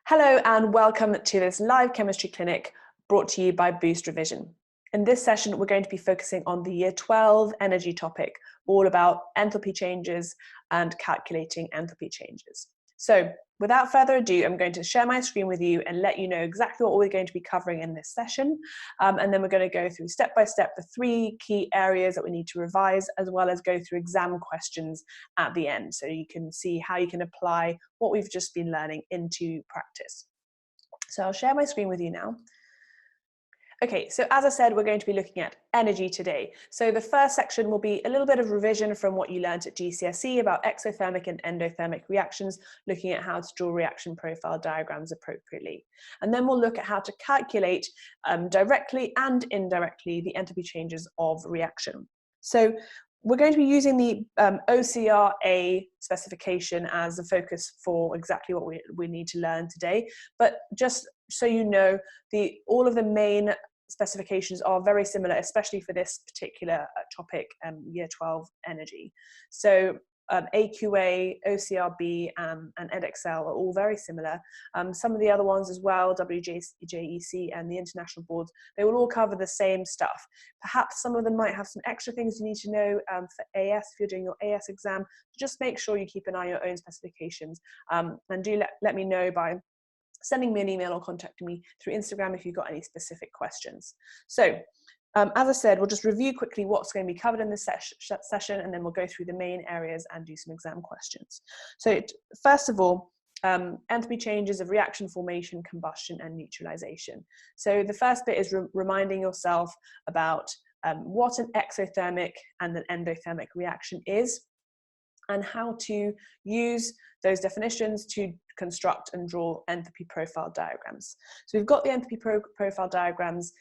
Hello and welcome to this live chemistry clinic brought to you by Boost Revision. In this session, we're going to be focusing on the Year 12 energy topic, all about enthalpy changes and calculating enthalpy changes. So without further ado, I'm going to share my screen with you and let you know exactly what we're going to be covering in this session. And then we're going to go through step by step the 3 key areas that we need to revise, as well as go through exam questions at the end, so you can see how you can apply what we've just been learning into practice. So I'll share my screen with you now. Okay, so as I said, we're going to be looking at energy today. So the first section will be a little bit of revision from what you learned at GCSE about exothermic and endothermic reactions, looking at how to draw reaction profile diagrams appropriately. And then we'll look at how to calculate directly and indirectly the enthalpy changes of reaction. So we're going to be using the OCRA specification as the focus for exactly what we need to learn today. But just so you know, all of the main specifications are very similar, especially for this particular topic, Year 12 energy. So AQA, OCRB, and EdXL are all very similar. Some of the other ones as well, WJEC and the international boards, they will all cover the same stuff. Perhaps some of them might have some extra things you need to know for AS, if you're doing your AS exam. Just make sure you keep an eye on your own specifications, and do let me know by sending me an email or contacting me through Instagram if you've got any specific questions. So as I said, we'll just review quickly what's going to be covered in this session, and then we'll go through the main areas and do some exam questions. So first of all, enthalpy changes of reaction formation, combustion, and neutralisation. So the first bit is reminding yourself about what an exothermic and an endothermic reaction is, and how to use those definitions to construct and draw enthalpy profile diagrams. So we've got the enthalpy profile diagrams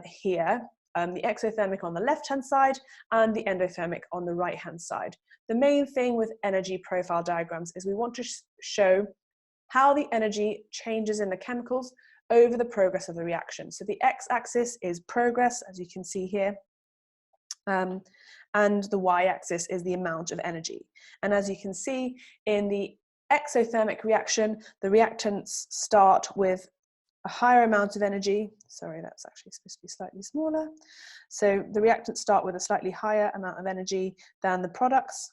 here, the exothermic on the left-hand side and the endothermic on the right-hand side. The main thing with energy profile diagrams is we want to show how the energy changes in the chemicals over the progress of the reaction. So the x-axis is progress, as you can see here, and the y-axis is the amount of energy. And as you can see, in the exothermic reaction, the reactants start with a higher amount of energy. Sorry, that's actually supposed to be slightly smaller. So the reactants start with a slightly higher amount of energy than the products.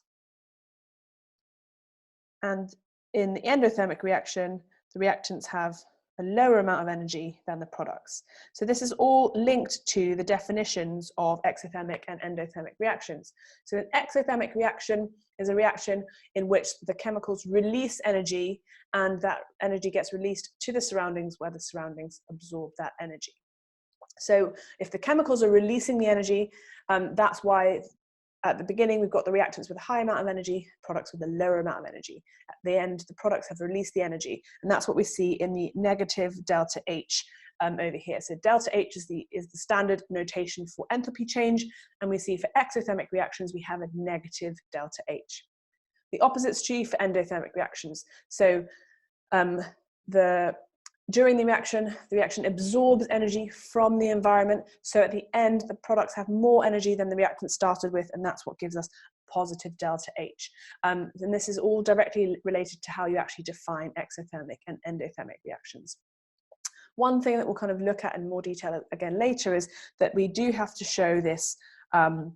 And in the endothermic reaction, the reactants have a lower amount of energy than the products. So this is all linked to the definitions of exothermic and endothermic reactions. So an exothermic reaction is a reaction in which the chemicals release energy, and that energy gets released to the surroundings, where the surroundings absorb that energy. So if the chemicals are releasing the energy, that's why at the beginning, we've got the reactants with a high amount of energy, products with a lower amount of energy. At the end, the products have released the energy, and that's what we see in the negative delta H over here. So delta H is the standard notation for enthalpy change, and we see for exothermic reactions, we have a negative delta H. The opposite's true for endothermic reactions. So during the reaction absorbs energy from the environment. So at the end, the products have more energy than the reactant started with, and that's what gives us positive delta H. And this is all directly related to how you actually define exothermic and endothermic reactions. One thing that we'll kind of look at in more detail again later is that we do have to show this. I'll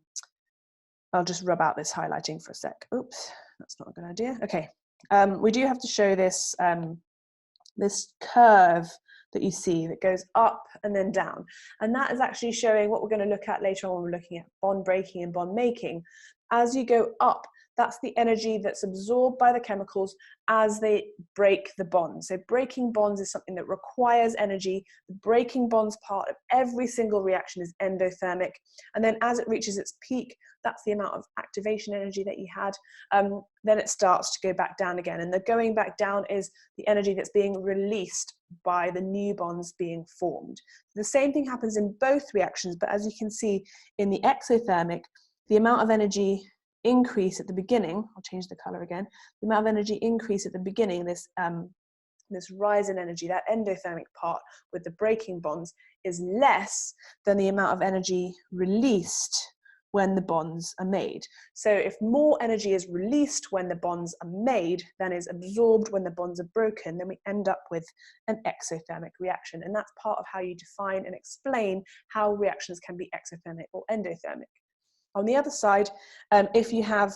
just rub out this highlighting for a sec. Oops, that's not a good idea. Okay, we do have to show this this curve that you see that goes up and then down. And that is actually showing what we're going to look at later on when we're looking at bond breaking and bond making. As you go up, that's the energy that's absorbed by the chemicals as they break the bonds. So breaking bonds is something that requires energy. The breaking bonds part of every single reaction is endothermic. And then as it reaches its peak, that's the amount of activation energy that you had. Then it starts to go back down again. And the going back down is the energy that's being released by the new bonds being formed. The same thing happens in both reactions, but as you can see in the exothermic, the amount of energy increase at the beginning, I'll change the color again, the amount of energy increase at the beginning, this rise in energy, that endothermic part with the breaking bonds, is less than the amount of energy released when the bonds are made. So if more energy is released when the bonds are made than is absorbed when the bonds are broken, then we end up with an exothermic reaction. And that's part of how you define and explain how reactions can be exothermic or endothermic. On the other side, if you have,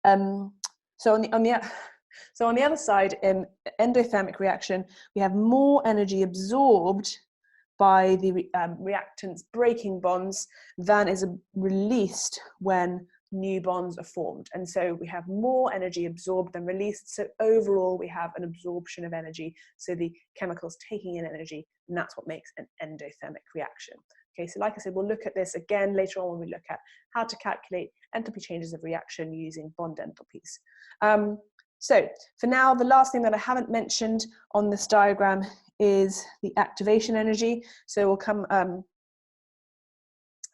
so on the other side, in endothermic reaction, we have more energy absorbed by the reactants breaking bonds than is released when new bonds are formed. And so we have more energy absorbed than released. So overall, we have an absorption of energy. So the chemicals taking in energy, and that's what makes an endothermic reaction. Okay, so like I said, we'll look at this again later on when we look at how to calculate enthalpy changes of reaction using bond enthalpies. So for now, the last thing that I haven't mentioned on this diagram is the activation energy. So we'll come,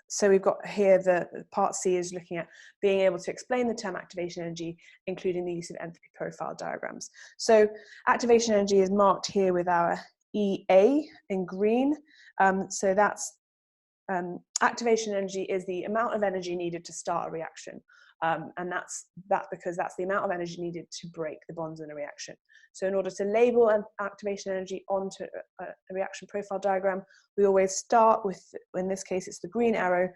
so we've got here the part C is looking at being able to explain the term activation energy, including the use of enthalpy profile diagrams. So activation energy is marked here with our EA in green. So that's activation energy is the amount of energy needed to start a reaction. And that's because that's the amount of energy needed to break the bonds in a reaction. So in order to label an activation energy onto a reaction profile diagram, we always start with, in this case, it's the green arrow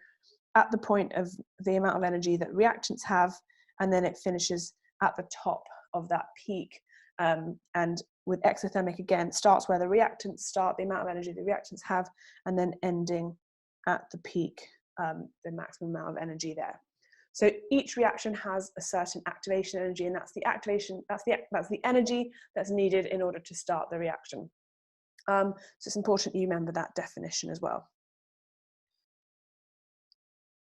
at the point of the amount of energy that reactants have, and then it finishes at the top of that peak. And with exothermic, again, it starts where the reactants start, the amount of energy the reactants have, and then ending at the peak, the maximum amount of energy there. So each reaction has a certain activation energy, and that's the activation, that's the energy that's needed in order to start the reaction. So it's important you remember that definition as well.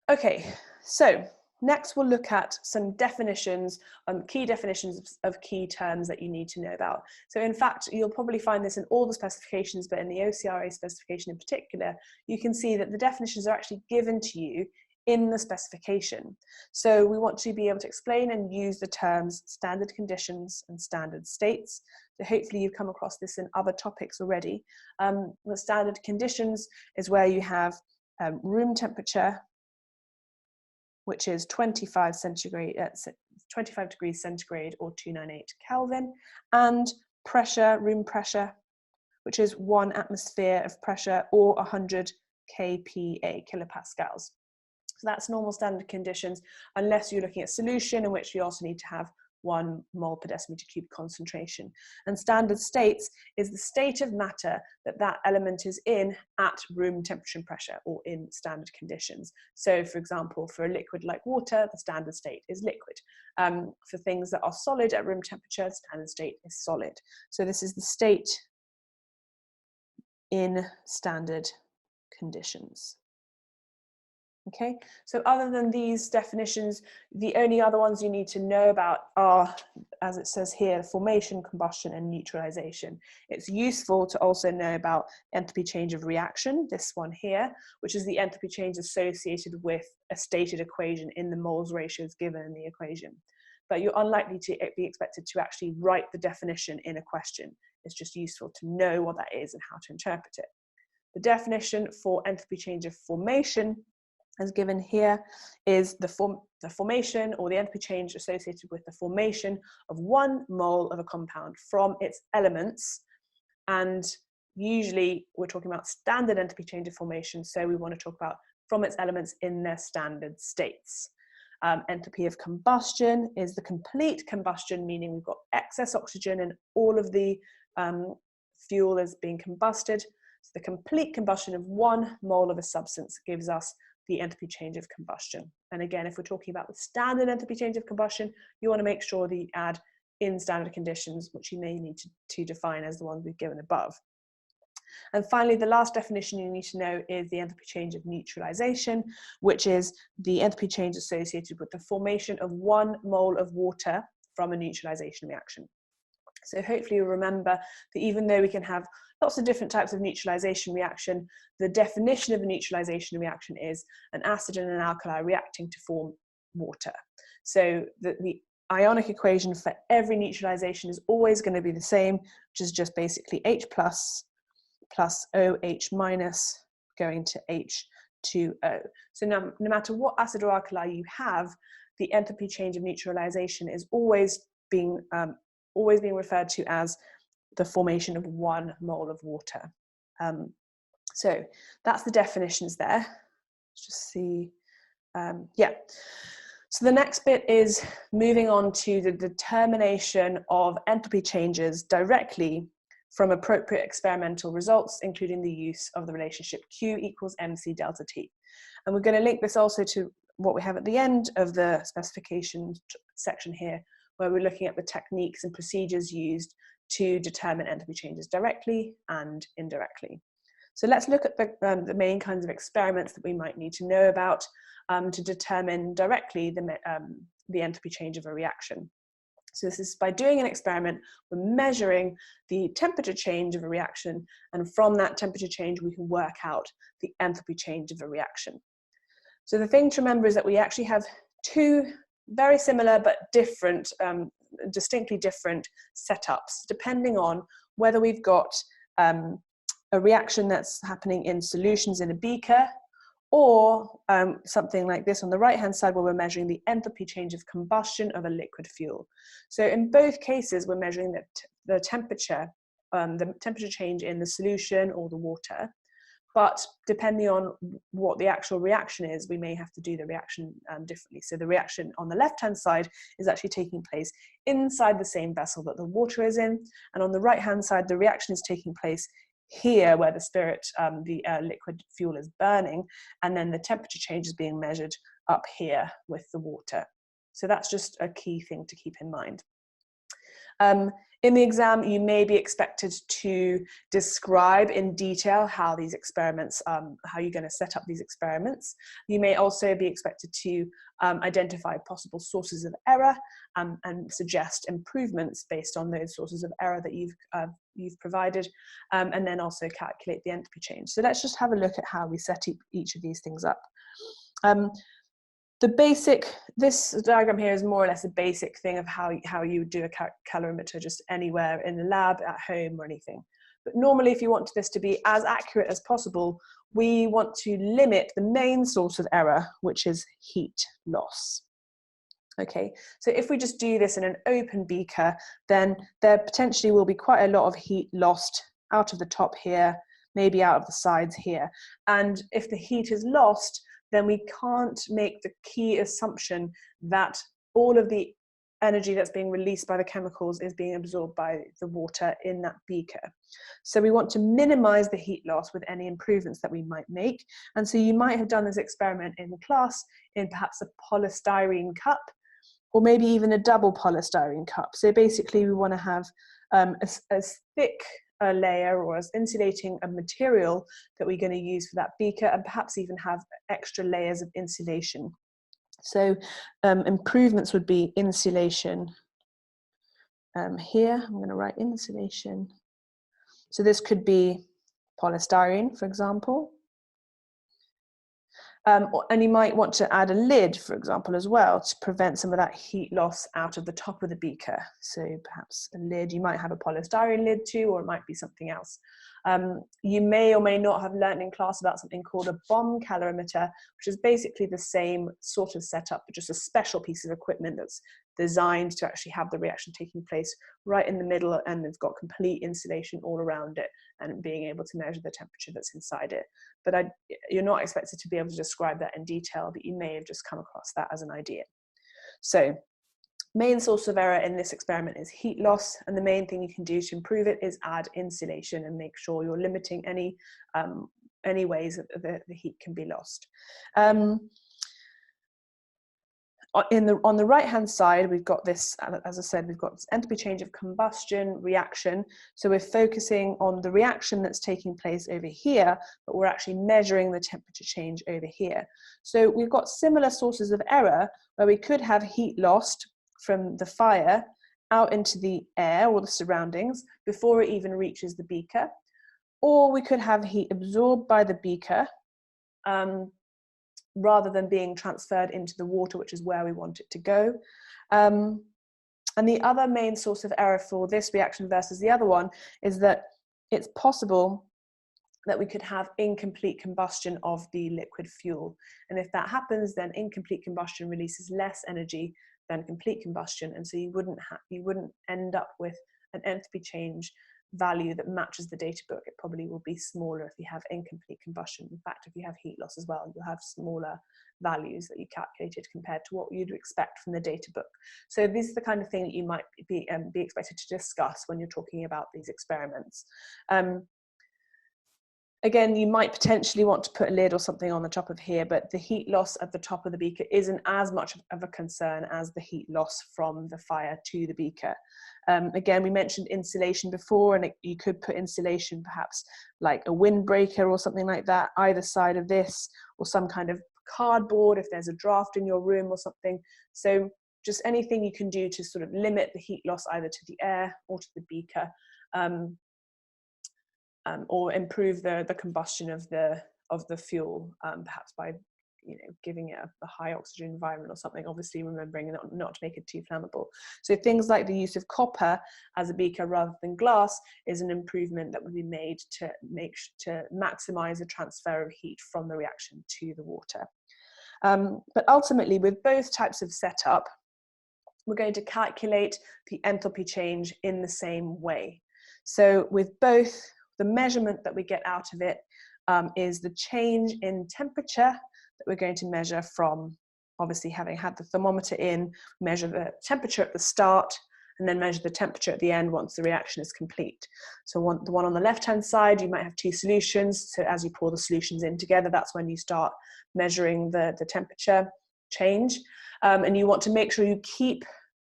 Okay, so next we'll look at some definitions, key definitions of key terms that you need to know about. So in fact, you'll probably find this in all the specifications, but in the OCRA specification in particular, you can see that the definitions are actually given to you in the specification. So we want to be able to explain and use the terms standard conditions and standard states. So hopefully you've come across this in other topics already. The standard conditions is where you have room temperature, which is 25 degrees centigrade or 298 Kelvin, and pressure, room pressure, which is 1 atmosphere of pressure or 100 kPa, kilopascals. So that's normal standard conditions, unless you're looking at solution, in which you also need to have 1 mole per decimeter cube concentration. And standard states is the state of matter that that element is in at room temperature and pressure, or in standard conditions. So for example, for a liquid like water, the standard state is liquid. For things that are solid at room temperature, the standard state is solid. So this is the state in standard conditions. Okay, so other than these definitions, the only other ones you need to know about are, as it says here, formation, combustion, and neutralisation. It's useful to also know about enthalpy change of reaction, this one here, which is the enthalpy change associated with a stated equation in the moles ratios given in the equation. But you're unlikely to be expected to actually write the definition in a question. It's just useful to know what that is and how to interpret it. The definition for enthalpy change of formation, as given here, is the formation or the enthalpy change associated with the formation of 1 mole of a compound from its elements. And usually we're talking about standard enthalpy change of formation, so we want to talk about from its elements in their standard states. Enthalpy of combustion is the complete combustion, meaning we've got excess oxygen and all of the fuel is being combusted. So the complete combustion of 1 mole of a substance gives us the enthalpy change of combustion. And again, if we're talking about the standard enthalpy change of combustion, you want to make sure that you add in standard conditions, which you may need to define as the ones we've given above. And finally, the last definition you need to know is the enthalpy change of neutralisation, which is the enthalpy change associated with the formation of 1 mole of water from a neutralisation reaction. So hopefully you'll remember that even though we can have lots of different types of neutralisation reaction, the definition of a neutralisation reaction is an acid and an alkali reacting to form water. So the ionic equation for every neutralisation is always going to be the same, which is just basically H plus OH minus going to H H2O. So no matter what acid or alkali you have, the enthalpy change of neutralisation is always being referred to as the formation of 1 mole of water. So that's the definitions there. Let's just see. Yeah. So the next bit is moving on to the determination of enthalpy changes directly from appropriate experimental results, including the use of the relationship Q equals MC delta T. And we're going to link this also to what we have at the end of the specification section here, where we're looking at the techniques and procedures used to determine enthalpy changes directly and indirectly. So let's look at the main kinds of experiments that we might need to know about to determine directly the enthalpy change of a reaction. So this is by doing an experiment, we're measuring the temperature change of a reaction, and from that temperature change we can work out the enthalpy change of a reaction. So the thing to remember is that we actually have two very similar but different, distinctly different setups, depending on whether we've got a reaction that's happening in solutions in a beaker, or something like this on the right-hand side where we're measuring the enthalpy change of combustion of a liquid fuel. So in both cases, we're measuring the temperature change in the solution or the water. But depending on what the actual reaction is, we may have to do the reaction differently. So the reaction on the left-hand side is actually taking place inside the same vessel that the water is in. And on the right-hand side, the reaction is taking place here where the liquid fuel is burning, and then the temperature change is being measured up here with the water. So that's just a key thing to keep in mind. In the exam, you may be expected to describe in detail how these experiments, how you're going to set up these experiments. You may also be expected to identify possible sources of error and suggest improvements based on those sources of error that you've provided, and then also calculate the enthalpy change. So let's just have a look at how we set each of these things up. This diagram here is more or less a basic thing of how you would do a calorimeter just anywhere in the lab, at home, or anything. But normally, if you want this to be as accurate as possible, we want to limit the main source of error, which is heat loss. Okay, so if we just do this in an open beaker, then there potentially will be quite a lot of heat lost out of the top here, maybe out of the sides here. And if the heat is lost, then we can't make the key assumption that all of the energy that's being released by the chemicals is being absorbed by the water in that beaker. So we want to minimize the heat loss with any improvements that we might make. And so you might have done this experiment in class in perhaps a polystyrene cup, or maybe even a double polystyrene cup. So basically we want to have a thick layer or as insulating a material that we're going to use for that beaker, and perhaps even have extra layers of insulation. So improvements would be insulation. Here I'm going to write insulation. So this could be polystyrene, for example. And you might want to add a lid, for example, as well, to prevent some of that heat loss out of the top of the beaker. So perhaps a lid, you might have a polystyrene lid too, or it might be something else. You may or may not have learned in class about something called a bomb calorimeter, which is basically the same sort of setup, but just a special piece of equipment that's designed to actually have the reaction taking place right in the middle, and it's got complete insulation all around it and being able to measure the temperature that's inside it. But you're not expected to be able to describe that in detail, but you may have just come across that as an idea. So main source of error in this experiment is heat loss, and the main thing you can do to improve it is add insulation and make sure you're limiting any ways that the heat can be lost. On the right-hand side, we've got this, as I said, we've got this enthalpy change of combustion reaction. So we're focusing on the reaction that's taking place over here, but we're actually measuring the temperature change over here. So we've got similar sources of error where we could have heat lost from the fire out into the air or the surroundings before it even reaches the beaker. Or we could have heat absorbed by the beaker, rather than being transferred into the water, which is where we want it to go. And the other main source of error for this reaction versus the other one is that it's possible that we could have incomplete combustion of the liquid fuel. And if that happens, then incomplete combustion releases less energy than complete combustion. And so you wouldn't end up with an enthalpy change value that matches the data book. It probably will be smaller if you have incomplete combustion. In fact, if you have heat loss as well, you'll have smaller values that you calculated compared to what you'd expect from the data book. So this is the kind of thing that you might be expected to discuss when you're talking about these experiments. Again, you might potentially want to put a lid or something on the top of here, but the heat loss at the top of the beaker isn't as much of a concern as the heat loss from the fire to the beaker. Again, we mentioned insulation before, and you could put insulation perhaps like a windbreaker or something like that, either side of this, or some kind of cardboard if there's a draft in your room or something. So just anything you can do to sort of limit the heat loss either to the air or to the beaker. Or improve the combustion of the fuel, perhaps by giving it a high oxygen environment or something. Obviously, remembering not to make it too flammable. So things like the use of copper as a beaker rather than glass is an improvement that would be made to maximize the transfer of heat from the reaction to the water. But ultimately, with both types of setup, we're going to calculate the enthalpy change in the same way. So with both, the measurement that we get out of it is the change in temperature that we're going to measure from, obviously having had the thermometer in, measure the temperature at the start, and then measure the temperature at the end once the reaction is complete. So the one on the left-hand side, you might have two solutions. So as you pour the solutions in together, that's when you start measuring the temperature change. And you want to make sure you keep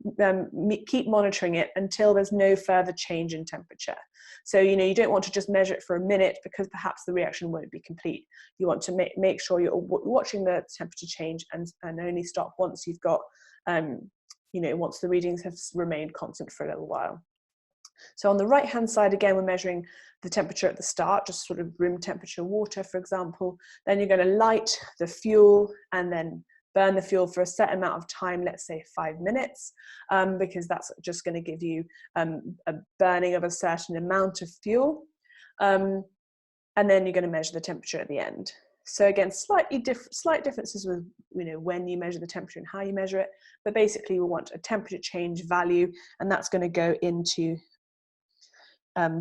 monitoring it until there's no further change in temperature. So, you don't want to just measure it for a minute because perhaps the reaction won't be complete. You want to make sure you're watching the temperature change and only stop once you've got, once the readings have remained constant for a little while. So on the right-hand side, again, we're measuring the temperature at the start, just sort of room temperature water, for example. Then you're going to light the fuel and then burn the fuel for a set amount of time, let's say 5 minutes, because that's just going to give you a burning of a certain amount of fuel. And then you're going to measure the temperature at the end. So again, slight differences with when you measure the temperature and how you measure it, but basically we want a temperature change value, and that's going to go into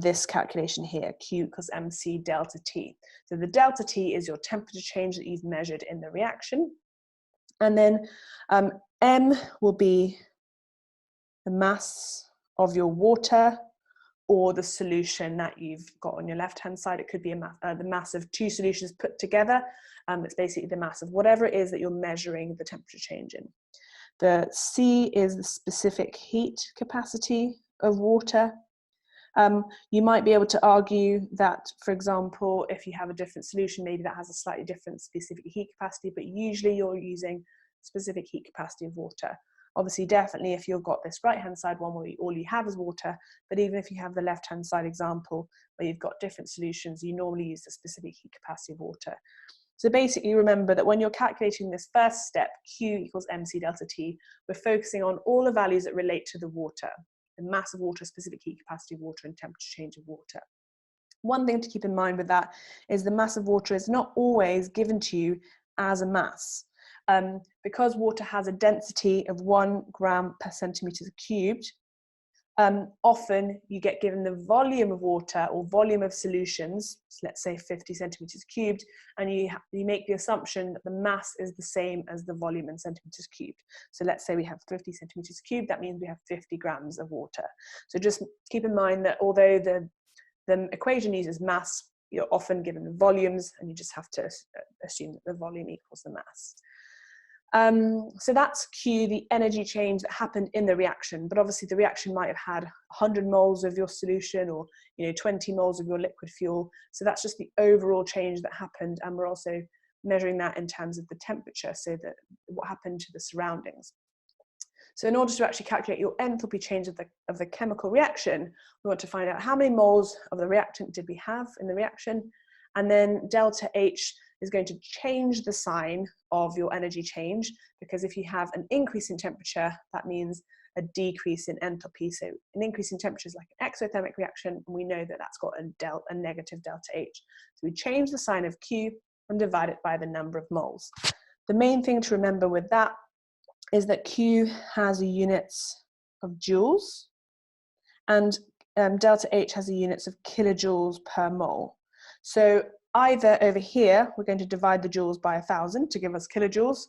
this calculation here, Q equals MC delta T. So the delta T is your temperature change that you've measured in the reaction. And then M will be the mass of your water or the solution that you've got on your left-hand side. It could be the mass of two solutions put together. It's basically the mass of whatever it is that you're measuring the temperature change in. The C is the specific heat capacity of water. You might be able to argue that, for example, if you have a different solution, maybe that has a slightly different specific heat capacity, but usually you're using specific heat capacity of water. Obviously, definitely if you've got this right-hand side one where all you have is water, but even if you have the left-hand side example where you've got different solutions, you normally use the specific heat capacity of water. So basically remember that when you're calculating this first step, Q equals MC delta T, we're focusing on all the values that relate to the water. The mass of water, specific heat capacity of water, and temperature change of water. One thing to keep in mind with that is the mass of water is not always given to you as a mass. Because water has a density of 1 gram per centimetre cubed, often you get given the volume of water or volume of solutions, so let's say 50 centimetres cubed, and you make the assumption that the mass is the same as the volume in centimetres cubed. So let's say we have 50 centimetres cubed, that means we have 50 grams of water. So just keep in mind that although the equation uses mass, you're often given the volumes, and you just have to assume that the volume equals the mass. So that's Q, the energy change that happened in the reaction, but obviously the reaction might have had 100 moles of your solution or 20 moles of your liquid fuel. So that's just the overall change that happened, and we're also measuring that in terms of the temperature, so that what happened to the surroundings. So in order to actually calculate your enthalpy change of the chemical reaction, we want to find out how many moles of the reactant did we have in the reaction, and then delta H is going to change the sign of your energy change, because if you have an increase in temperature, that means a decrease in enthalpy. So an increase in temperature is like an exothermic reaction, and we know that that's got a negative delta H. So we change the sign of Q and divide it by the number of moles. The main thing to remember with that is that Q has a units of joules, and delta H has a units of kilojoules per mole. So either over here, we're going to divide the joules by 1,000 to give us kilojoules,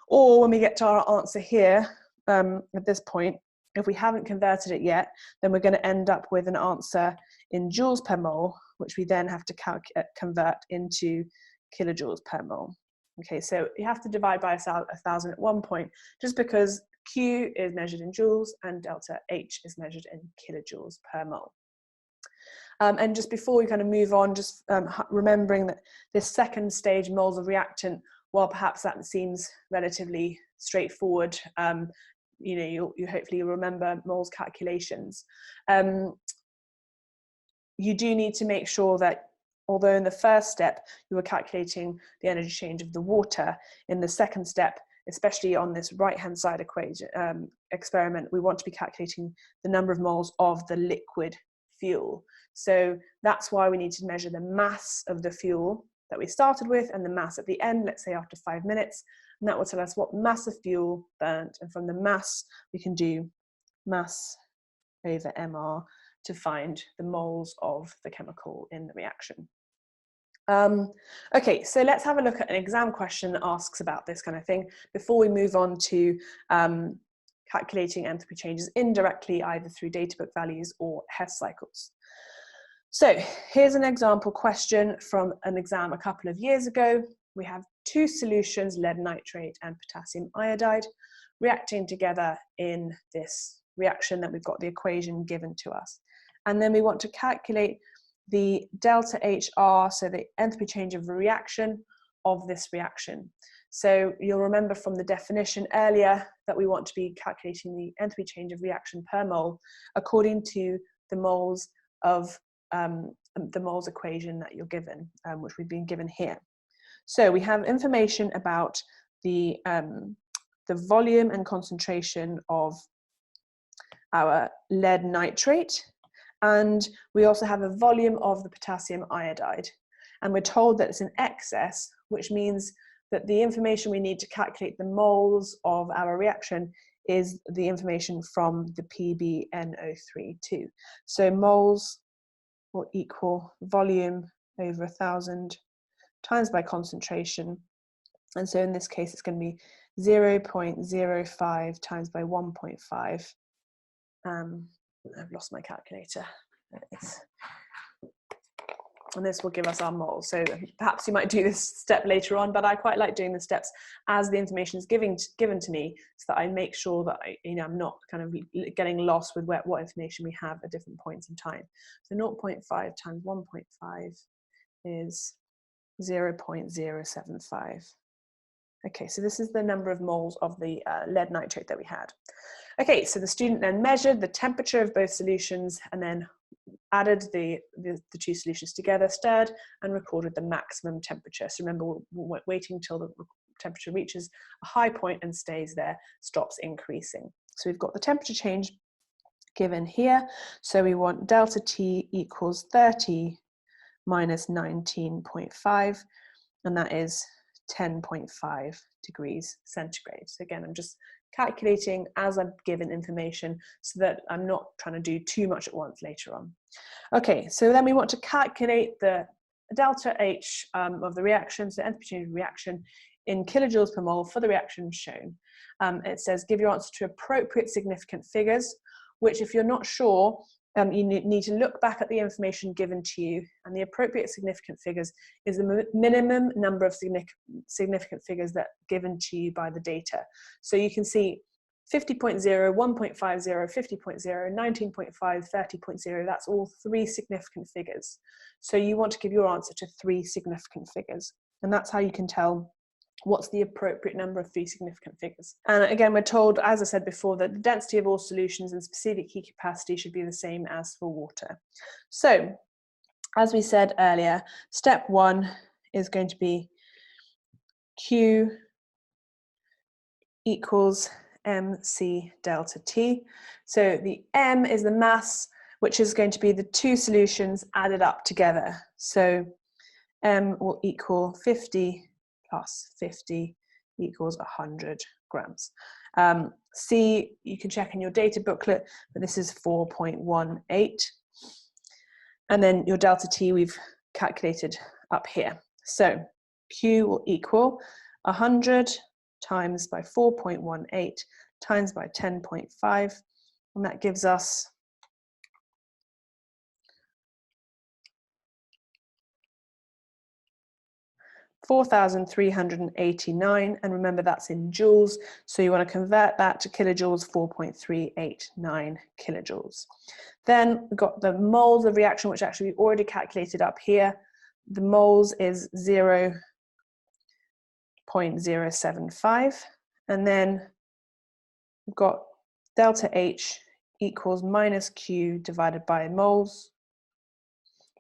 or when we get to our answer here, at this point, if we haven't converted it yet, then we're going to end up with an answer in joules per mole, which we then have to convert into kilojoules per mole. Okay, so you have to divide by 1,000 at one point, just because Q is measured in joules and delta H is measured in kilojoules per mole. And just before we kind of move on, just remembering that this second stage, moles of reactant, while perhaps that seems relatively straightforward, you know, you hopefully remember moles calculations. You do need to make sure that although in the first step you were calculating the energy change of the water, in the second step, especially on this right-hand side equation experiment, we want to be calculating the number of moles of the liquid fuel. So that's why we need to measure the mass of the fuel that we started with and the mass at the end, let's say after 5 minutes, and that will tell us what mass of fuel burnt, and from the mass we can do mass over MR to find the moles of the chemical in the reaction. Okay, so let's have a look at an exam question that asks about this kind of thing before we move on to calculating enthalpy changes indirectly, either through data book values or Hess cycles. So here's an example question from an exam a couple of years ago. We have two solutions, lead nitrate and potassium iodide, reacting together in this reaction that we've got the equation given to us. And then we want to calculate the delta HR, so the enthalpy change of reaction of this reaction. So you'll remember from the definition earlier that we want to be calculating the enthalpy change of reaction per mole according to the moles of the moles equation that you're given, which we've been given here. So we have information about the volume and concentration of our lead nitrate, and we also have a volume of the potassium iodide, and we're told that it's in excess, which means that the information we need to calculate the moles of our reaction is the information from the PbNO3 So moles will equal volume over 1,000 times by concentration, and so in this case it's going to be 0.05 times by 1.5. I've lost my calculator. And this will give us our moles. So perhaps you might do this step later on, but I quite like doing the steps as the information is given to me, so that I make sure that I'm not kind of getting lost with what information we have at different points in time. So 0.5 times 1.5 is 0.075. Okay, so this is the number of moles of the lead nitrate that we had. Okay, so the student then measured the temperature of both solutions and then added the two solutions together, stirred, and recorded the maximum temperature. So remember, we're waiting until the temperature reaches a high point and stays there, stops increasing. So we've got the temperature change given here. So we want delta T equals 30 minus 19.5, and that is 10.5 degrees centigrade. So again, I'm just calculating as I'm given information so that I'm not trying to do too much at once later on. Okay, so then we want to calculate the delta H of the reaction, so enthalpy change of reaction in kilojoules per mole for the reaction shown. It says give your answer to appropriate significant figures, which if you're not sure, you need to look back at the information given to you, and the appropriate significant figures is the minimum number of significant figures that are given to you by the data. So you can see 50.0, 1.50, 50.0, 19.5, 30.0, that's all 3 significant figures. So you want to give your answer to 3 significant figures, and that's how you can tell what's the appropriate number of 3 significant figures. And again, we're told, as I said before, that the density of all solutions and specific heat capacity should be the same as for water. So, as we said earlier, step 1 is going to be Q equals mc delta T. So the m is the mass, which is going to be the two solutions added up together. So m will equal 50 plus 50 equals 100 grams. C, you can check in your data booklet, but this is 4.18. And then your delta T we've calculated up here. So Q will equal 100 times by 4.18 times by 10.5, and that gives us 4,389, and remember that's in joules, so you want to convert that to kilojoules, 4.389 kilojoules. Then we've got the moles of reaction, which actually we already calculated up here. The moles is 0.075, and then we've got delta H equals minus Q divided by moles.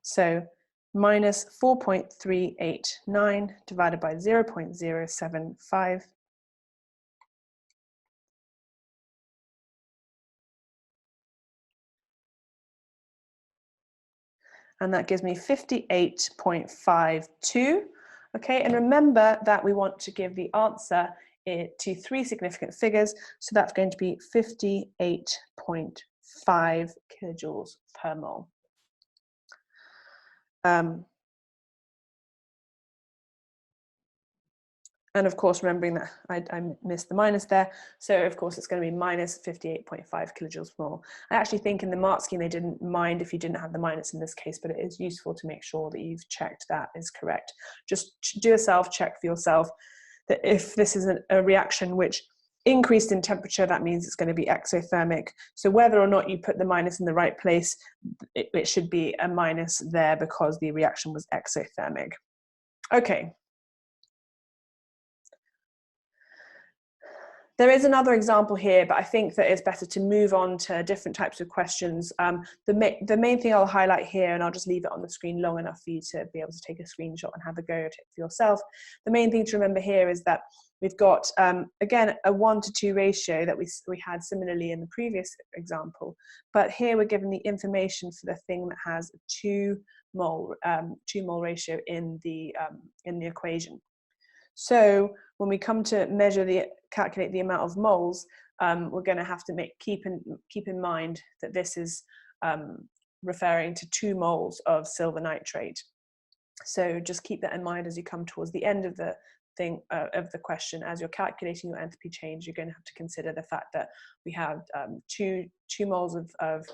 So minus 4.389 divided by 0.075. And that gives me 58.52. Okay, and remember that we want to give the answer to three significant figures. So that's going to be 58.5 kilojoules per mole. And of course, remembering that I missed the minus there. So of course, it's going to be minus 58.5 kilojoules per mole. I actually think in the mark scheme, they didn't mind if you didn't have the minus in this case, but it is useful to make sure that you've checked that is correct. Just do a self-check for yourself that if this is a reaction which increased in temperature, that means it's going to be exothermic. So whether or not you put the minus in the right place, it should be a minus there because the reaction was exothermic. Okay. There is another example here, but I think that it's better to move on to different types of questions. The main thing I'll highlight here, and I'll just leave it on the screen long enough for you to be able to take a screenshot and have a go at it for yourself. The main thing to remember here is that we've got, again, a 1:2 ratio that we had similarly in the previous example, but here we're given the information for the thing that has a 2 mole ratio in the equation. So when we come to calculate the amount of moles, we're going to have to keep in mind that this is referring to 2 moles of silver nitrate. So just keep that in mind as you come towards the end of the question. As you're calculating your enthalpy change, you're going to have to consider the fact that we have 2 moles of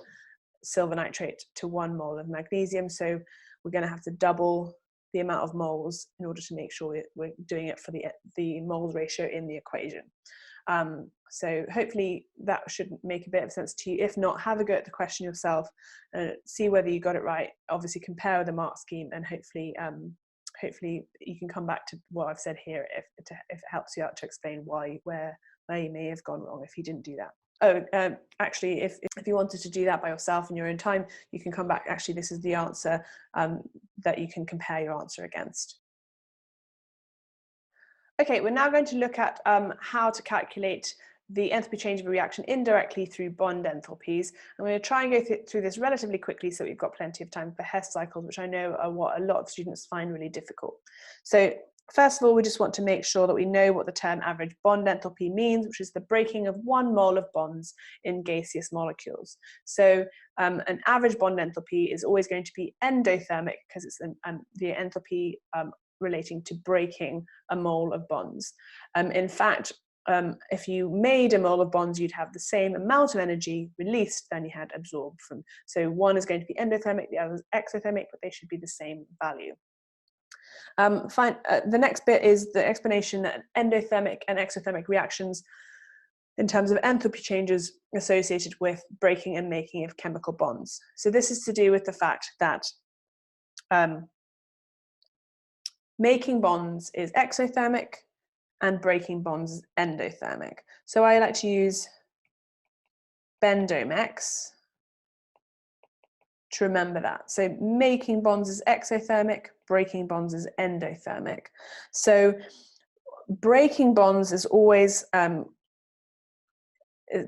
silver nitrate to 1 mole of magnesium. So we're going to have to double the amount of moles in order to make sure we're doing it for the moles ratio in the equation. So hopefully that should make a bit of sense to you. If not, have a go at the question yourself and see whether you got it right. Obviously compare with the mark scheme, and hopefully you can come back to what I've said here if it helps you out to explain where you may have gone wrong if you didn't do that. Oh, actually, if you wanted to do that by yourself in your own time, you can come back. Actually, this is the answer that you can compare your answer against. Okay, we're now going to look at how to calculate the enthalpy change of a reaction indirectly through bond enthalpies. I'm going to try and go through this relatively quickly so we've got plenty of time for Hess cycles, which I know are what a lot of students find really difficult. So first of all, we just want to make sure that we know what the term average bond enthalpy means, which is the breaking of 1 mole of bonds in gaseous molecules. So an average bond enthalpy is always going to be endothermic because it's the enthalpy relating to breaking a mole of bonds. In fact, if you made a mole of bonds, you'd have the same amount of energy released than you had absorbed from. So one is going to be endothermic, the other is exothermic, but they should be the same value. The next bit is the explanation that endothermic and exothermic reactions in terms of enthalpy changes associated with breaking and making of chemical bonds. So this is to do with the fact that making bonds is exothermic and breaking bonds is endothermic. So I like to use bendomex to remember that. So making bonds is exothermic, breaking bonds is endothermic. So breaking bonds is always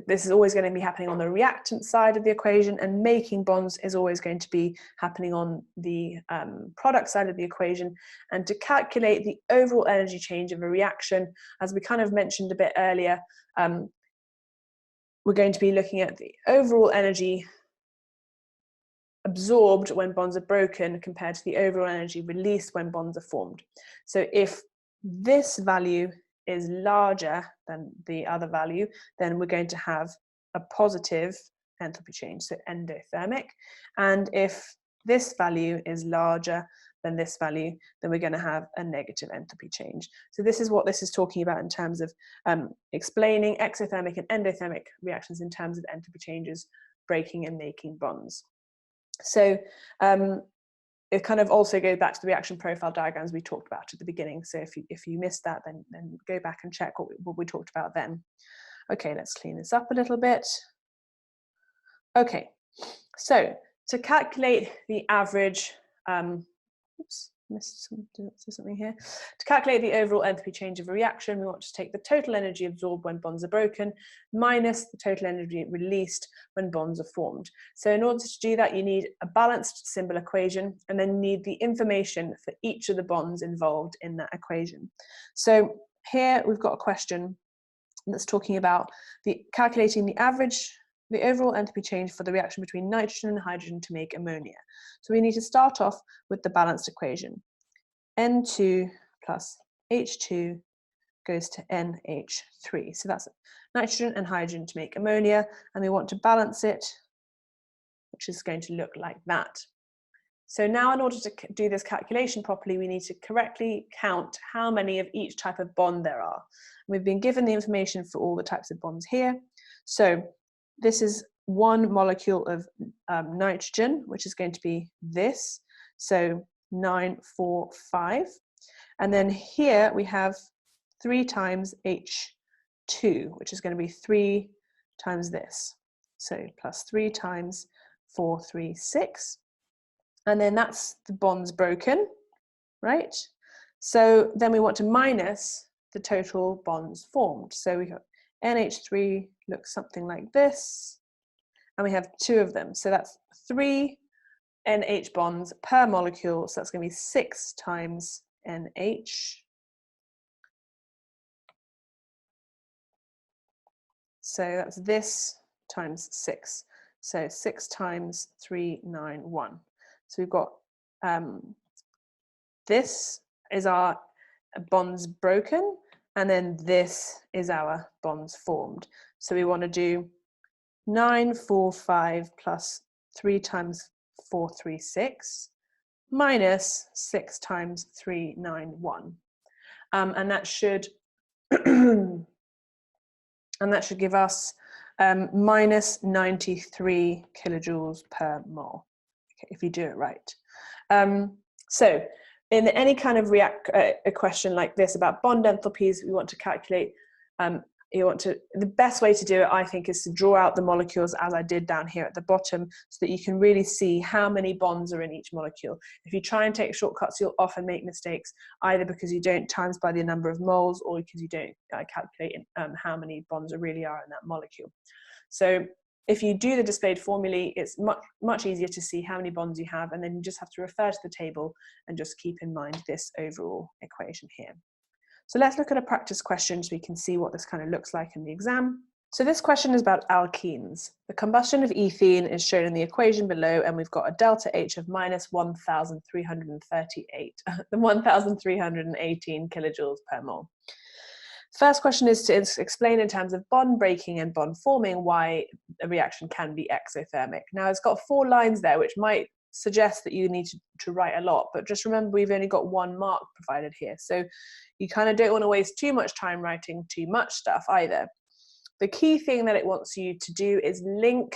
this is always going to be happening on the reactant side of the equation, and making bonds is always going to be happening on the product side of the equation. And to calculate the overall energy change of a reaction, as we kind of mentioned a bit earlier, we're going to be looking at the overall energy absorbed when bonds are broken compared to the overall energy released when bonds are formed. So if this value is larger than the other value, then we're going to have a positive enthalpy change, so endothermic. And if this value is larger than this value, then we're going to have a negative enthalpy change. So this is what this is talking about in terms of explaining exothermic and endothermic reactions in terms of enthalpy changes, breaking and making bonds. So it kind of also goes back to the reaction profile diagrams we talked about at the beginning. So if you missed that, then go back and check what we talked about then. Okay, let's clean this up a little bit. Okay, so to calculate the average, oops, missed something here. To calculate the overall enthalpy change of a reaction, we want to take the total energy absorbed when bonds are broken minus the total energy released when bonds are formed. So in order to do that, you need a balanced symbol equation, and then you need the information for each of the bonds involved in that equation. So here we've got a question that's talking about calculating the overall enthalpy change for the reaction between nitrogen and hydrogen to make ammonia. So we need to start off with the balanced equation. N2 plus H2 goes to NH3. So that's nitrogen and hydrogen to make ammonia, and we want to balance it, which is going to look like that. So now in order to do this calculation properly, we need to correctly count how many of each type of bond there are. We've been given the information for all the types of bonds here. So this is one molecule of nitrogen, which is going to be this, so 9, 4, 5. And then here we have 3 times H2, which is going to be 3 times this. So plus 3 times 4, 3, 6. And then that's the bonds broken, right? So then we want to minus the total bonds formed. So we have NH3 looks something like this, and we have 2 of them. So that's 3 NH bonds per molecule. So that's going to be 6 times NH. So that's this times 6. So 6 times 3, 9, 1. So we've got this is our bonds broken, and then this is our bonds formed. So we want to do 9, 4, 5 plus 3 times 4, 3, 6 minus 6 times 3, 9, 1. And that should give us minus 93 kilojoules per mole, okay, if you do it right. So in any kind of a question like this about bond enthalpies, we want to calculate, the best way to do it, I think, is to draw out the molecules as I did down here at the bottom, so that you can really see how many bonds are in each molecule. If you try and take shortcuts, you'll often make mistakes, either because you don't times by the number of moles, or because you don't calculate how many bonds there really are in that molecule. So if you do the displayed formulae, it's much easier to see how many bonds you have, and then you just have to refer to the table and just keep in mind this overall equation here. So let's look at a practice question so we can see what this kind of looks like in the exam. So this question is about alkenes. The combustion of ethene is shown in the equation below, and we've got a delta H of minus 1,338, 1,318 kilojoules per mole. First question is to explain in terms of bond breaking and bond forming why a reaction can be exothermic. Now it's got 4 lines there, which might suggest that you need to write a lot, but just remember we've only got 1 mark provided here. So you kind of don't want to waste too much time writing too much stuff either. The key thing that it wants you to do is link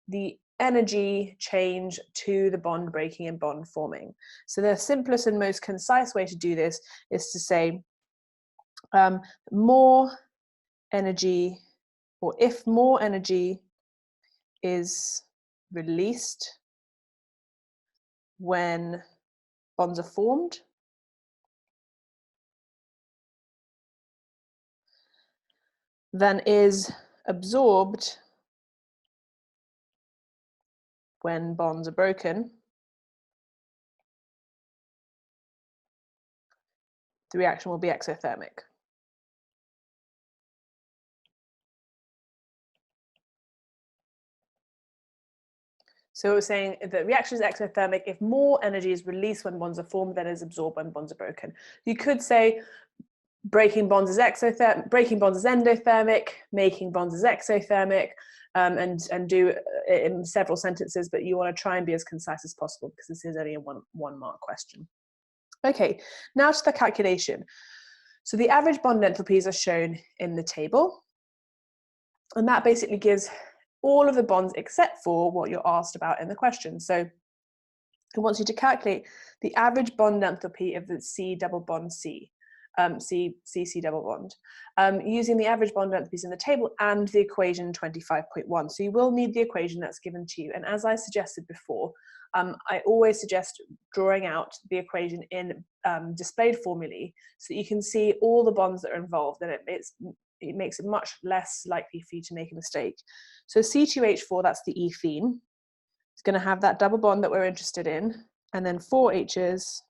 the energy change to the bond breaking and bond forming. So the simplest and most concise way to do this is to say more energy, or if more energy is released when bonds are formed, than is absorbed when bonds are broken, the reaction will be exothermic. So we're saying the reaction is exothermic if more energy is released when bonds are formed than is absorbed when bonds are broken. You could say breaking bonds is exothermic, breaking bonds is endothermic, making bonds is exothermic, and do it in several sentences, but you want to try and be as concise as possible because this is only a one mark question. Okay, now to the calculation. So the average bond enthalpies are shown in the table, and that basically gives all of the bonds except for what you're asked about in the question. So it wants you to calculate the average bond enthalpy of the C double bond C. C double bond, using the average bond enthalpies in the table and the equation 25.1. So you will need the equation that's given to you. And as I suggested before, I always suggest drawing out the equation in displayed formulae so that you can see all the bonds that are involved, and it makes it much less likely for you to make a mistake. So C2H4, that's the ethene. It's going to have that double bond that we're interested in, and then 4 H's.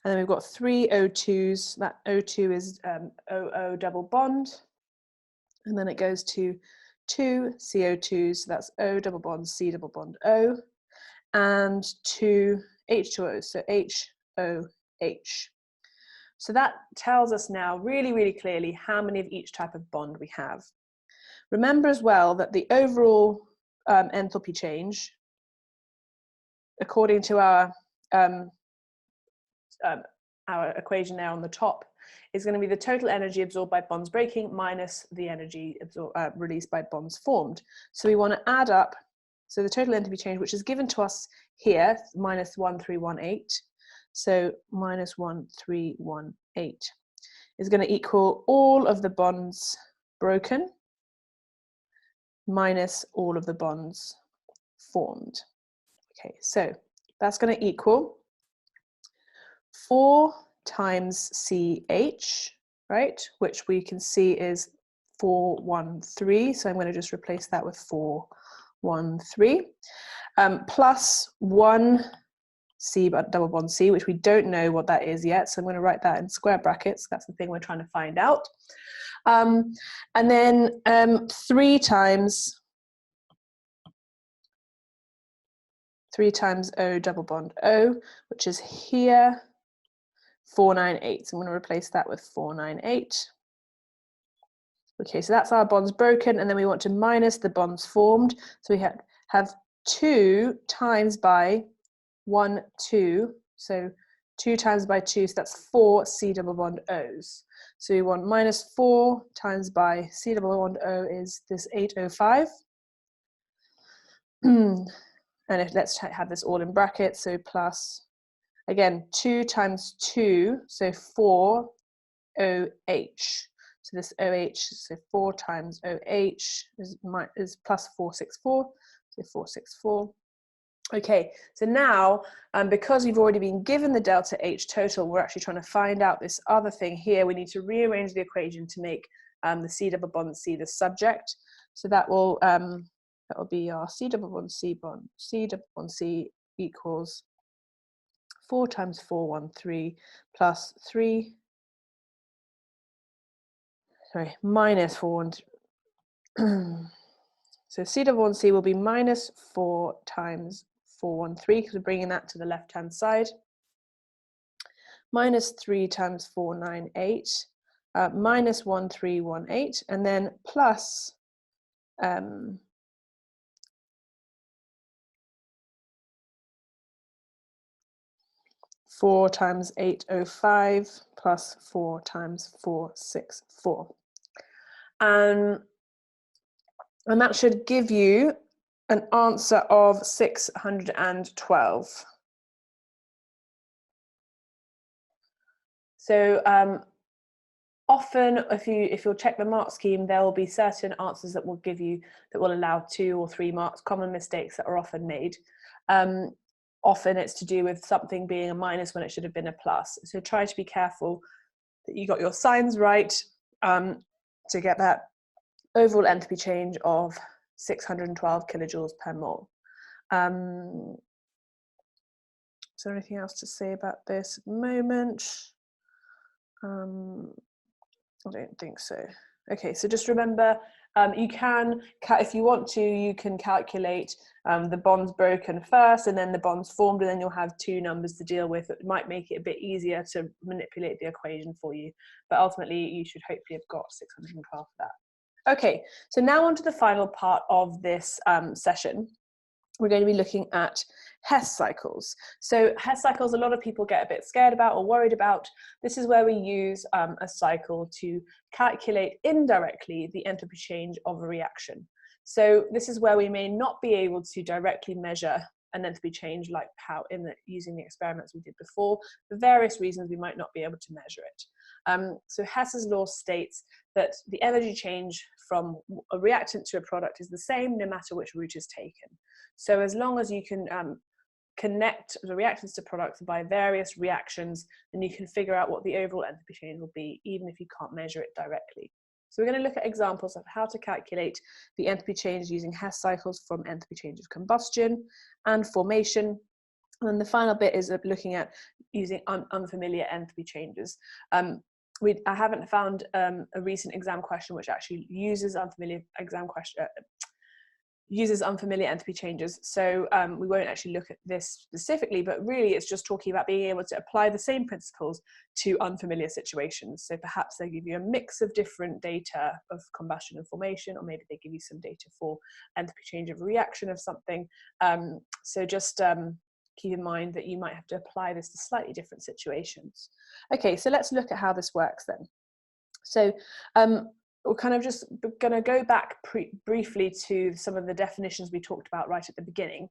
And then we've got 3 O2s. That O2 is OO double bond. And then it goes to 2 CO2s. So that's O double bond, C double bond O. And 2 H2Os, so HOH. So that tells us now really, really clearly how many of each type of bond we have. Remember as well that the overall enthalpy change, according to our equation there on the top, is going to be the total energy absorbed by bonds breaking minus the energy released by bonds formed. So we want to add up, so the total enthalpy change, which is given to us here, minus 1318, so minus 1318, is going to equal all of the bonds broken minus all of the bonds formed. Okay, so that's going to equal 4 times CH, right, which we can see is 413, so I'm going to just replace that with 413, plus 1 C double bond C, which we don't know what that is yet, so I'm going to write that in square brackets. That's the thing we're trying to find out. And then 3 times O double bond O, which is here, 498. So I'm going to replace that with 498. Okay, so that's our bonds broken, and then we want to minus the bonds formed. So we have 2 times by 1, 2. So 2 times by 2, so that's 4 C double bond O's. So we want minus 4 times by C double bond O is this 805. And let's have this all in brackets, so plus, again, 2 times 2, so 4 OH. So this OH, so 4 times OH is plus 464, so 464. Okay, so now, because we've already been given the delta H total, we're actually trying to find out this other thing here. We need to rearrange the equation to make the C double bond C the subject. So that will be our C double bond C double bond C equals 4 times 413 plus 3, sorry, minus 413. So C double bond C will be minus 4 times 413, because we're bringing that to the left-hand side, minus 3 times 498, minus 1318, and then plus 4 times 805 plus 4 times 464. And that should give you an answer of 612. So often, if you'll check the mark scheme, there will be certain answers that will allow 2 or 3 marks. Common mistakes that are often made. Often it's to do with something being a minus when it should have been a plus. So try to be careful that you got your signs right. to get that overall enthalpy change of 612 kilojoules per mole. Is there anything else to say about this at the moment? I don't think so. Okay, so just remember, you can, if you want to, you can calculate the bonds broken first and then the bonds formed, and then you'll have two numbers to deal with. It might make it a bit easier to manipulate the equation for you, but ultimately you should hopefully have got 612 for that. Okay, so now on to the final part of this session. We're going to be looking at Hess cycles. So Hess cycles, a lot of people get a bit scared about or worried about. This is where we use a cycle to calculate indirectly the enthalpy change of a reaction. So this is where we may not be able to directly measure an enthalpy change like how using the experiments we did before. For various reasons, we might not be able to measure it. So Hess's law states that the energy change from a reactant to a product is the same no matter which route is taken. So as long as you can connect the reactants to products by various reactions, then you can figure out what the overall enthalpy change will be, even if you can't measure it directly. So we're going to look at examples of how to calculate the enthalpy change using Hess cycles from enthalpy change of combustion and formation. And then the final bit is looking at using unfamiliar enthalpy changes. I haven't found a recent exam question which actually uses unfamiliar enthalpy changes, so we won't actually look at this specifically, but really it's just talking about being able to apply the same principles to unfamiliar situations. So perhaps they give you a mix of different data of combustion and formation, or maybe they give you some data for enthalpy change of a reaction of something. So just keep in mind that you might have to apply this to slightly different situations. Okay, so let's look at how this works then. So we're kind of just going to go back briefly to some of the definitions we talked about right at the beginning,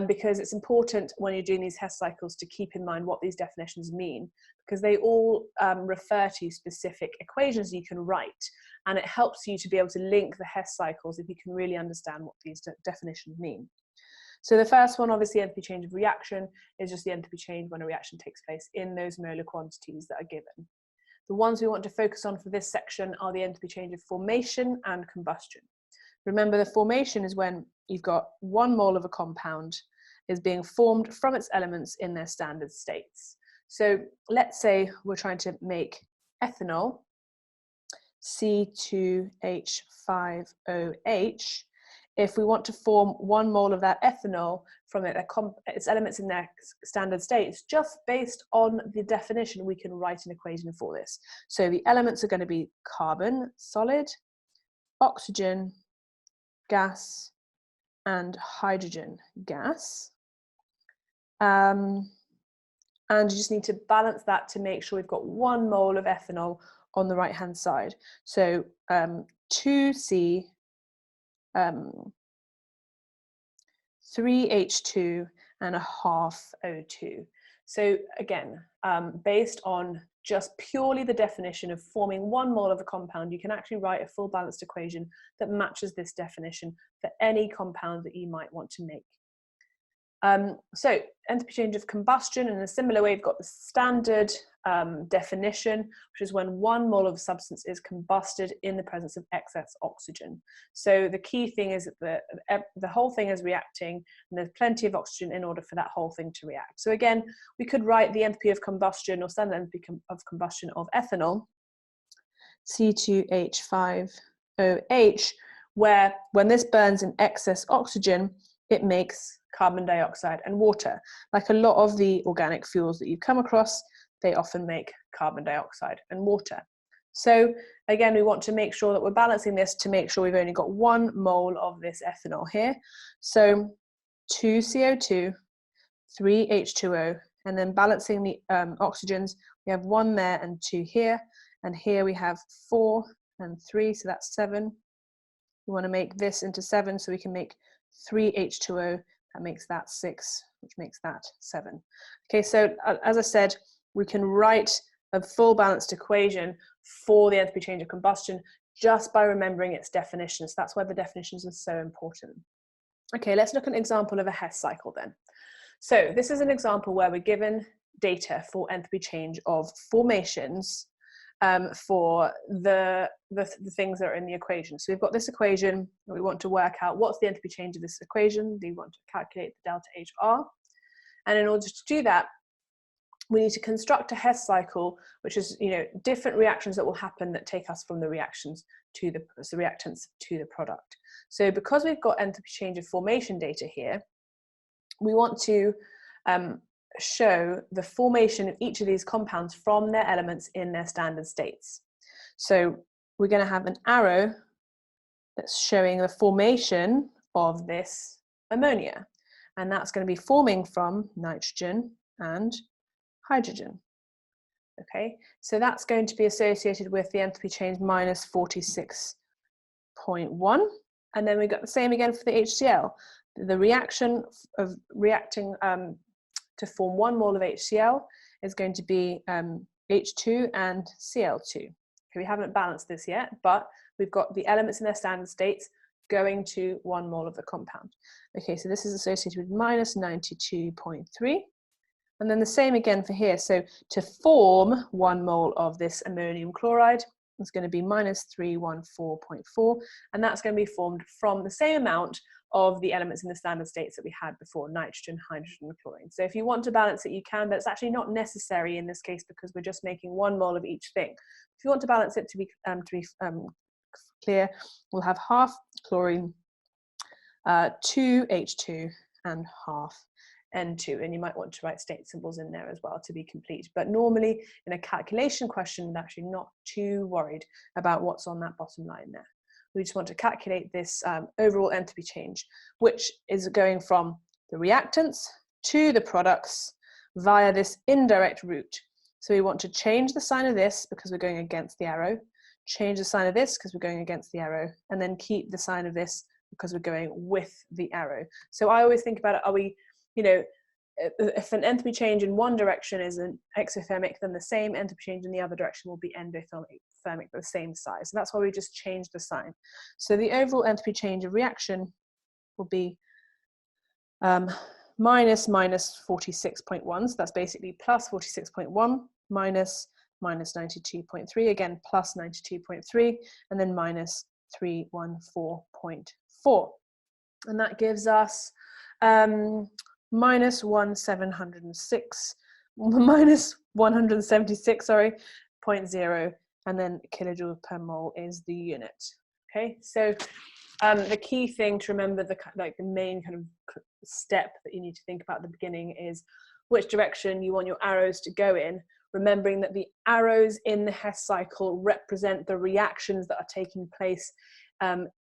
because it's important when you're doing these Hess cycles to keep in mind what these definitions mean, because they all refer to specific equations you can write, and it helps you to be able to link the Hess cycles if you can really understand what these definitions mean. So the first one, obviously, enthalpy change of reaction, is just the enthalpy change when a reaction takes place in those molar quantities that are given. The ones we want to focus on for this section are the enthalpy change of formation and combustion. Remember, the formation is when you've got 1 mole of a compound is being formed from its elements in their standard states. So let's say we're trying to make ethanol, C2H5OH. If we want to form 1 mole of that ethanol from its elements in their standard states, just based on the definition, we can write an equation for this. So the elements are going to be carbon, solid, oxygen, gas, and hydrogen, gas. And you just need to balance that to make sure we've got 1 mole of ethanol on the right-hand side. So 2C, 3H2 and a half O2. So again, based on just purely the definition of forming 1 mole of a compound, you can actually write a full balanced equation that matches this definition for any compound that you might want to make. So enthalpy change of combustion, in a similar way, we've got the standard definition, which is when 1 mole of a substance is combusted in the presence of excess oxygen. So the key thing is that the whole thing is reacting, and there's plenty of oxygen in order for that whole thing to react. So again, we could write the enthalpy of combustion, or standard enthalpy of combustion of ethanol, C2H5OH, where when this burns in excess oxygen, it makes carbon dioxide and water. Like a lot of the organic fuels that you come across, they often make carbon dioxide and water. So again, we want to make sure that we're balancing this to make sure we've only got 1 mole of this ethanol here. So 2 CO2, 3 H2O, and then balancing the oxygens, we have 1 there and 2 here. And here we have 4 and 3, so that's 7. We want to make this into 7, so we can make 3 H2O, that makes that 6, which makes that 7. Okay, so as I said, we can write a full balanced equation for the enthalpy change of combustion just by remembering its definitions. That's why the definitions are so important. Okay, let's look at an example of a Hess cycle then. So this is an example where we're given data for enthalpy change of formations for the things that are in the equation. So we've got this equation, and we want to work out what's the enthalpy change of this equation. We want to calculate the delta HR. And in order to do that, we need to construct a Hess cycle, which is, different reactions that will happen that take us from the reactions to the reactants to the product. So because we've got enthalpy change of formation data here, we want to show the formation of each of these compounds from their elements in their standard states. So we're going to have an arrow that's showing the formation of this ammonia, and that's going to be forming from nitrogen and hydrogen. Okay, so that's going to be associated with the enthalpy change minus 46.1, and then we got the same again for the HCl. The reaction of reacting to form 1 mole of HCl is going to be H2 and Cl2. Okay, we haven't balanced this yet, but we've got the elements in their standard states going to 1 mole of the compound. Okay, so this is associated with minus 92.3. And then the same again for here. So to form 1 mole of this ammonium chloride, it's going to be minus 314.4. And that's going to be formed from the same amount of the elements in the standard states that we had before: nitrogen, hydrogen, and chlorine. So if you want to balance it, you can, but it's actually not necessary in this case because we're just making 1 mole of each thing. If you want to balance it to be clear, we'll have half chlorine, 2 H2, and half N2, and you might want to write state symbols in there as well to be complete. But normally in a calculation question, we're actually not too worried about what's on that bottom line there. We just want to calculate this overall enthalpy change, which is going from the reactants to the products via this indirect route. So we want to change the sign of this because we're going against the arrow, change the sign of this because we're going against the arrow, and then keep the sign of this because we're going with the arrow. So I always think about it, are we, if an enthalpy change in one direction is an exothermic, then the same enthalpy change in the other direction will be endothermic, the same size. So that's why we just changed the sign. So the overall enthalpy change of reaction will be minus 46.1. So that's basically plus 46.1 minus 92.3, again plus 92.3, and then minus 314.4. And that gives us minus 176, sorry, 0.0, and then kilojoule per mole is the unit. Okay, so the key thing to remember, the main kind of step that you need to think about at the beginning is which direction you want your arrows to go in, remembering that the arrows in the Hess cycle represent the reactions that are taking place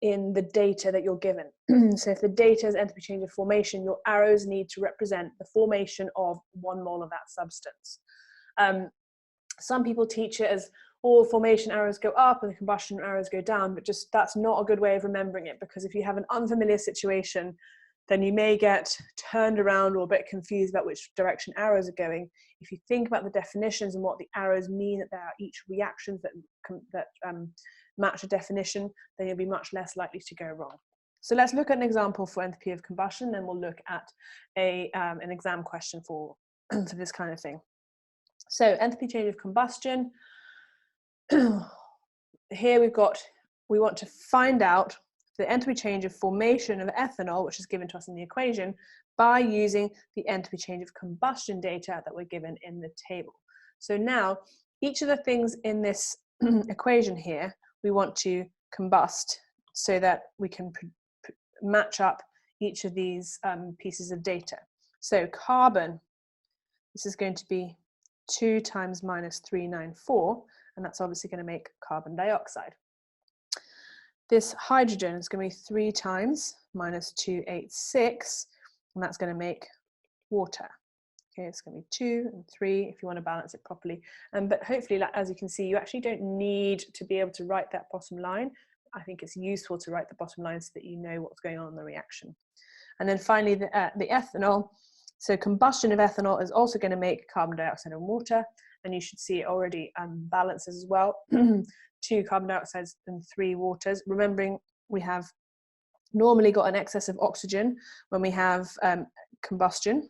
in the data that you're given. So if the data is enthalpy change of formation, your arrows need to represent the formation of 1 mole of that substance. Some people teach it as all formation arrows go up and the combustion arrows go down, but just that's not a good way of remembering it, because if you have an unfamiliar situation, then you may get turned around or a bit confused about which direction arrows are going. If you think about the definitions and what the arrows mean, that there are each reactions that match a definition, then you'll be much less likely to go wrong. So let's look at an example for enthalpy of combustion, then we'll look at an exam question for this kind of thing. So enthalpy change of combustion. Here we want to find out the enthalpy change of formation of ethanol, which is given to us in the equation, by using the enthalpy change of combustion data that we're given in the table. So now each of the things in this equation here, we want to combust so that we can match up each of these pieces of data. So carbon, this is going to be 2 times minus 394, and that's obviously going to make carbon dioxide. This hydrogen is going to be 3 times minus 286, and that's going to make water. Okay, it's going to be 2 and 3 if you want to balance it properly. But hopefully, as you can see, you actually don't need to be able to write that bottom line. I think it's useful to write the bottom line so that you know what's going on in the reaction. And then finally, the ethanol. So combustion of ethanol is also going to make carbon dioxide and water, and you should see it already balances as well. 2 carbon dioxides and 3 waters. Remembering we have normally got an excess of oxygen when we have combustion.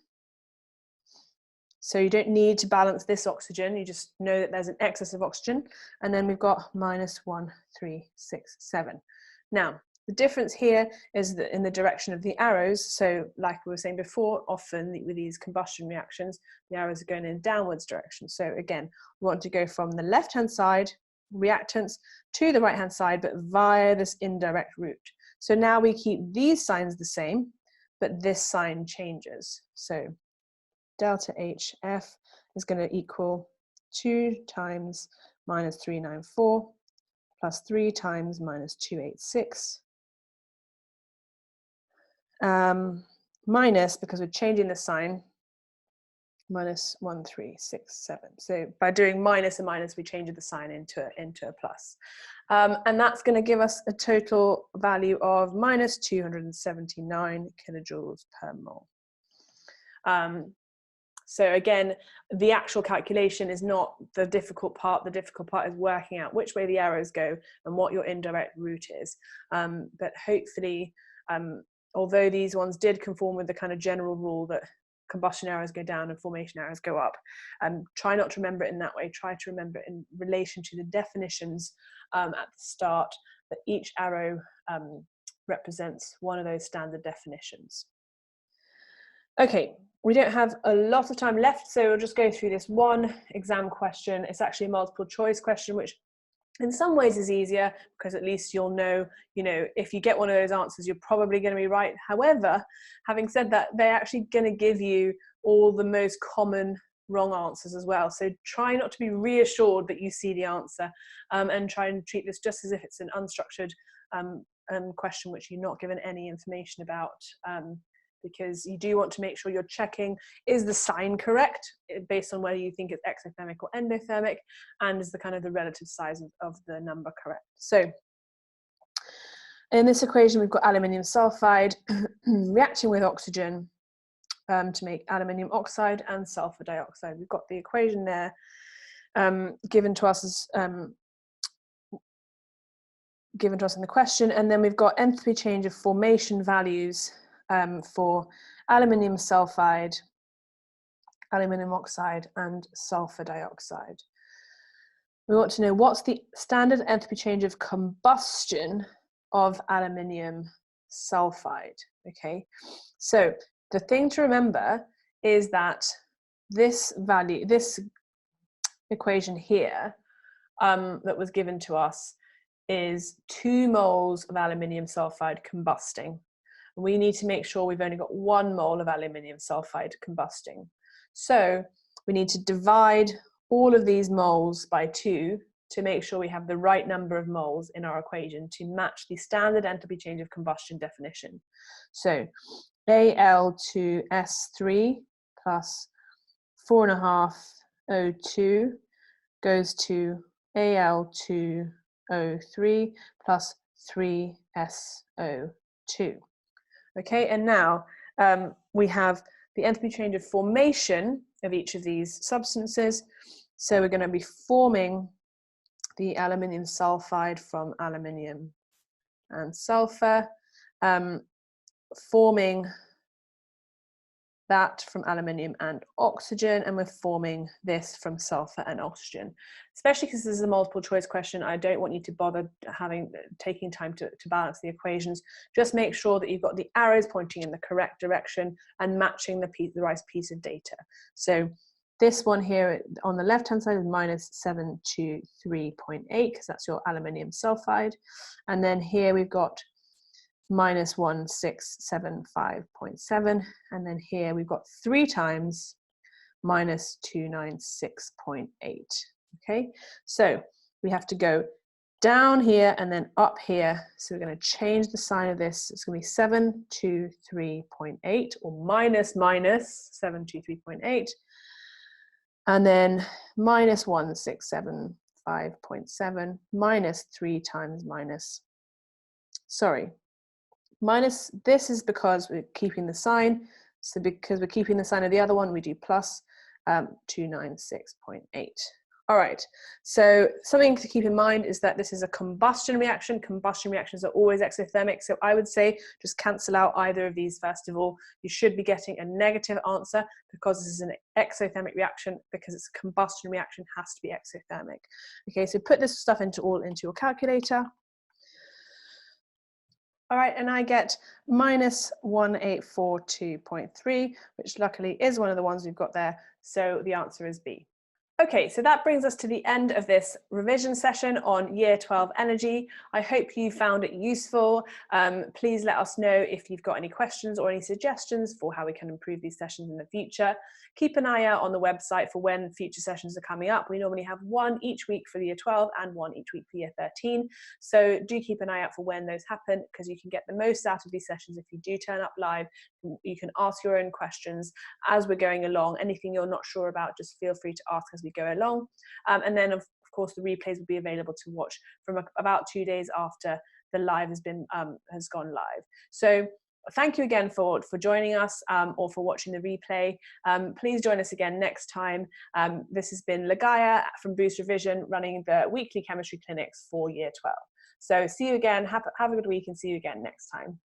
So you don't need to balance this oxygen, you just know that there's an excess of oxygen. And then we've got -1, 3, 6, 7. Now, the difference here is that in the direction of the arrows, so like we were saying before, often with these combustion reactions, the arrows are going in a downwards direction. So again, we want to go from the left-hand side, reactants, to the right-hand side, but via this indirect route. So now we keep these signs the same, but this sign changes. So delta HF is going to equal 2 times -394 plus 3 times -286 minus, because we're changing the sign, -1367. So by doing minus and minus, we change the sign into a plus. And that's going to give us a total value of -279 kilojoules per mole. So again, the actual calculation is not the difficult part. The difficult part is working out which way the arrows go and what your indirect route is. But hopefully, although these ones did conform with the kind of general rule that combustion arrows go down and formation arrows go up, try not to remember it in that way. Try to remember it in relation to the definitions at the start, that each arrow represents one of those standard definitions. Okay, we don't have a lot of time left, so we'll just go through this one exam question. It's actually a multiple choice question, which in some ways is easier because at least you'll know, if you get one of those answers, you're probably going to be right. However, having said that, they're actually going to give you all the most common wrong answers as well. So try not to be reassured that you see the answer, and try and treat this just as if it's an unstructured question which you're not given any information about. Because you do want to make sure you're checking, is the sign correct based on whether you think it's exothermic or endothermic, and is the kind of the relative size of the number correct. So in this equation, we've got aluminium sulfide reacting with oxygen to make aluminium oxide and sulfur dioxide. We've got the equation there given to us in the question, and then we've got enthalpy change of formation values for aluminium sulfide, aluminium oxide, and sulfur dioxide. We want to know what's the standard enthalpy change of combustion of aluminium sulfide. Okay, so the thing to remember is that this value, this equation here that was given to us, is 2 moles of aluminium sulfide combusting. We need to make sure we've only got 1 mole of aluminium sulfide combusting. So we need to divide all of these moles by 2 to make sure we have the right number of moles in our equation to match the standard enthalpy change of combustion definition. So Al2S3 plus 4.5 O2 goes to Al2O3 plus 3 SO2. Okay, and now we have the enthalpy change of formation of each of these substances. So we're going to be forming the aluminium sulfide from aluminium and sulfur, forming that from aluminium and oxygen, and we're forming this from sulfur and oxygen. Especially because this is a multiple choice question, I don't want you to bother taking time to balance the equations. Just make sure that you've got the arrows pointing in the correct direction and matching the right piece of data. So this one here on the left hand side is -723.8 because that's your aluminium sulfide, and then here we've got -1675.7, and then here we've got 3 times -296.8. Okay, so we have to go down here and then up here. So we're going to change the sign of this. It's going to be 723.8 or -723.8, and then -1675.7 minus 3 times minus, this is because we're keeping the sign. So because we're keeping the sign of the other one, we do plus 296.8. All right, so something to keep in mind is that this is a combustion reaction. Combustion reactions are always exothermic, so I would say just cancel out either of these first of all. You should be getting a negative answer because this is an exothermic reaction, because it's a combustion reaction, has to be exothermic. Okay, so put this stuff into your calculator. All right, and I get minus 1842.3, which luckily is one of the ones we've got there, so the answer is B. Okay, so that brings us to the end of this revision session on Year 12 Energy. I hope you found it useful. Please let us know if you've got any questions or any suggestions for how we can improve these sessions in the future. Keep an eye out on the website for when future sessions are coming up. We normally have one each week for Year 12 and one each week for Year 13. So do keep an eye out for when those happen, because you can get the most out of these sessions if you do turn up live. You can ask your own questions as we're going along. Anything you're not sure about, just feel free to ask as we go along. And then of course the replays will be available to watch from about 2 days after the live has gone live. So thank you again for joining us or for watching the replay. Please join us again next time. This has been Lagaya from Boost Revision, running the weekly chemistry clinics for Year 12. So see you again, have a good week, and see you again next time.